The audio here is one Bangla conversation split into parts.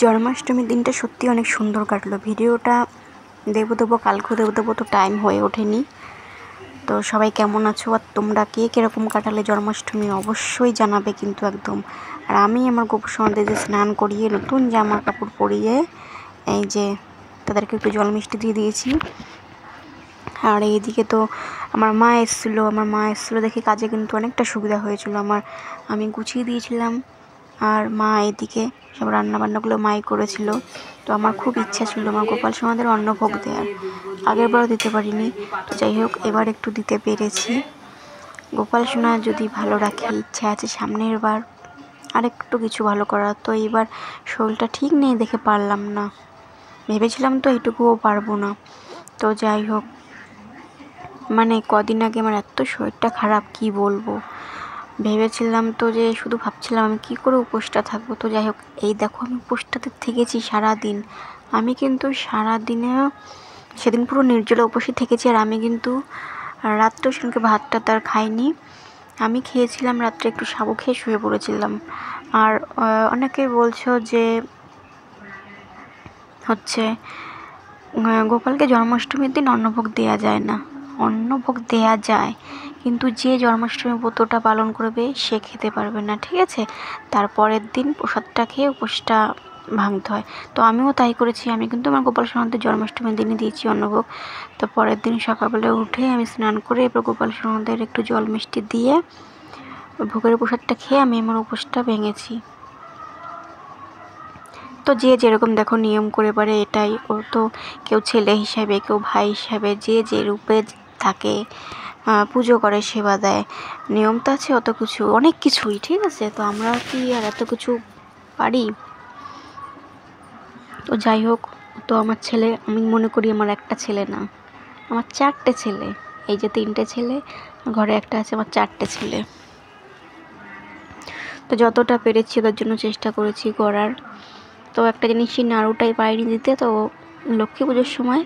জন্মাষ্টমীর দিনটা সত্যি অনেক সুন্দর কাটলো। ভিডিওটা দেবো কালকেও দেবো তো টাইম হয়ে ওঠেনি। তো সবাই কেমন আছো আর তোমরা কে কীরকম কাটালে জন্মাষ্টমী অবশ্যই জানাবে কিন্তু একদম। আর আমি আমার গোপুসোনাদের যে স্নান করিয়ে নতুন জামা কাপড় পরিয়ে এই যে তাদেরকে একটু জল মিষ্টি দিয়ে দিয়েছি। আর এইদিকে তো আমার মা এসেছিলো দেখে কাজে কিন্তু অনেকটা সুবিধা হয়েছিল আমার। আমি গুছিয়ে দিয়েছিলাম আর মা এদিকে সব রান্নাবান্নাগুলো মাই করেছিল। তো আমার খুব ইচ্ছা ছিল আমার গোপাল সোনাদের অন্নভোগ দেওয়ার, আগের বারও দিতে পারিনি। তো যাই হোক এবার একটু দিতে পেরেছি। গোপাল সোনা যদি ভালো রাখে, ইচ্ছা আছে সামনের বার আরেকটু কিছু ভালো করার। তো এইবার শরীরটা ঠিক নেই দেখে পারলাম না, ভেবেছিলাম তো এইটুকুও পারবো না। তো যাই হোক মানে কদিন আগে আমার এত শরীরটা খারাপ কি বলবো, ভেবেছিলাম তো যে শুধু ভাবছিলাম আমি কী করে উপোসটা থাকবো। তো যাই হোক এই দেখো আমি উপোসটাতে থেকেছি সারাদিন। আমি কিন্তু সারাদিনেও সেদিন পুরো নির্জলা উপোসই থেকেছি। আর আমি কিন্তু রাত্রেও সেদিনকে ভাতটা তার খাইনি। আমি খেয়েছিলাম রাত্রে একটু সাবু খেয়ে শুয়ে পড়েছিলাম। আর অনেকে বলছো যে হচ্ছে গোপালকে জন্মাষ্টমীর দিন অন্নভোগ দেওয়া যায় না। অন্নভোগ দেয়া যায়, কিন্তু যে জন্মাষ্টমী ব্রতটা পালন করবে সে খেতে পারবে না, ঠিক আছে। তারপরের দিন প্রসাদটা খেয়ে উপোসটা ভাঙতে হয়। তো আমিও তাই করেছি। আমি কিন্তু আমার গোপাল সোনাদের জন্মাষ্টমীর দিনে দিয়েছি অন্নভোগ। তো পরের দিন সকালবেলা উঠে আমি স্নান করে এবার গোপাল সোনাদের একটু জল মিষ্টি দিয়ে ভোগের প্রসাদটা খেয়ে আমি আমার উপোসটা ভেঙেছি। তো যে যেরকম দেখো নিয়ম করে পারে এটাই। ও তো কেউ ছেলে হিসাবে, কেউ ভাই হিসাবে, যে যে রূপে থাকে পুজো করে, সেবা দেয়, নিয়ম তো আছে অত কিছু, অনেক কিছুই, ঠিক আছে। তো আমরা কি আর এত কিছু পারি? তো যাই হোক, তো আমার ছেলে, আমি মনে করি আমার একটা ছেলে না, আমার 4টে ছেলে। এই যে 3টে ছেলে, ঘরে একটা আছে, আমার 4টে ছেলে। তো যতটা পেরেছি ওদের জন্য চেষ্টা করেছি করার। তো একটা জিনিসই নাড়ুটাই পাইনি দিতে। তো লক্ষ্মী পুজোর সময়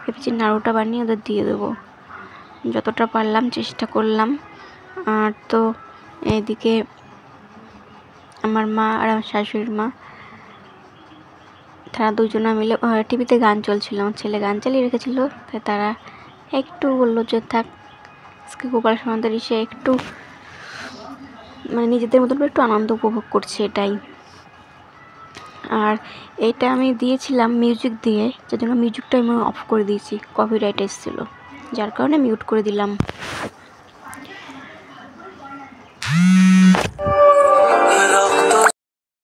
ভেবেছি নাড়ুটা বানিয়ে ওদের দিয়ে দেবো। যতটা পারলাম চেষ্টা করলাম। আর তো এইদিকে আমার মা আর আমার শাশুড়ির মা, তারা দুজনা মিলে টিভিতে গান চলছিল, আমার ছেলে গান চালিয়ে রেখেছিল। তাই তারা একটু বললো যে থাক, আজকে গোপাল সোনাদের এসে একটু মানে নিজেদের মতন একটু আনন্দ উপভোগ করছে, এটাই। আর এইটা আমি দিয়েছিলাম মিউজিক দিয়ে, যার জন্য মিউজিকটা আমি অফ করে দিয়েছি, কপিরাইট এসেছিলো, যার কারণে মিউট করে দিলাম।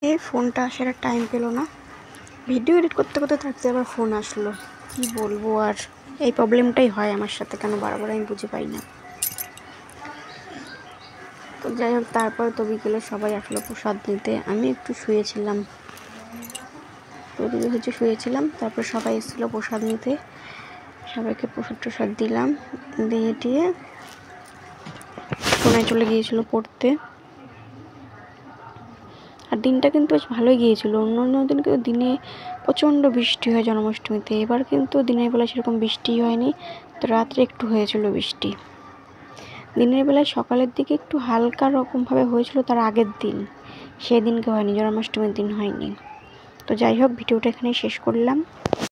এই ফোনটা আসার টাইম পেলো না, ভিডিও এডিট করতে করতে থাকতে আবার ফোন আসলো, কি বলবো। আর এই প্রবলেমটাই হয় আমার সাথে, কেন বারবার আমি বুঝে পাই না। তো যাই হোক তারপর তো বিকেলে সবাই আসলো প্রসাদ নিতে। আমি একটু শুয়েছিলাম, শুয়েছিলাম। তারপর সবাই এসেছিলো প্রসাদ নিতে, সবাইকে প্রসাদ দিলাম, দিয়ে টিয়ে ফোনে চলে গিয়েছিলো পড়তে। আর দিনটা কিন্তু বেশ ভালোই গিয়েছিল। অন্য দিন কিন্তু দিনে প্রচণ্ড বৃষ্টি হয় জন্মাষ্টমীতে, এবার কিন্তু দিনের বেলা সেরকম বৃষ্টি হয়নি। তো রাত্রে একটু হয়েছিল বৃষ্টি, দিনের বেলায় সকালের দিকে একটু হালকা রকমভাবে হয়েছিল, তার আগের দিন, সেদিনকে হয়নি, জন্মাষ্টমীর দিন হয়নি। তো যাই হোক ভিডিওটা এখানেই শেষ করলাম।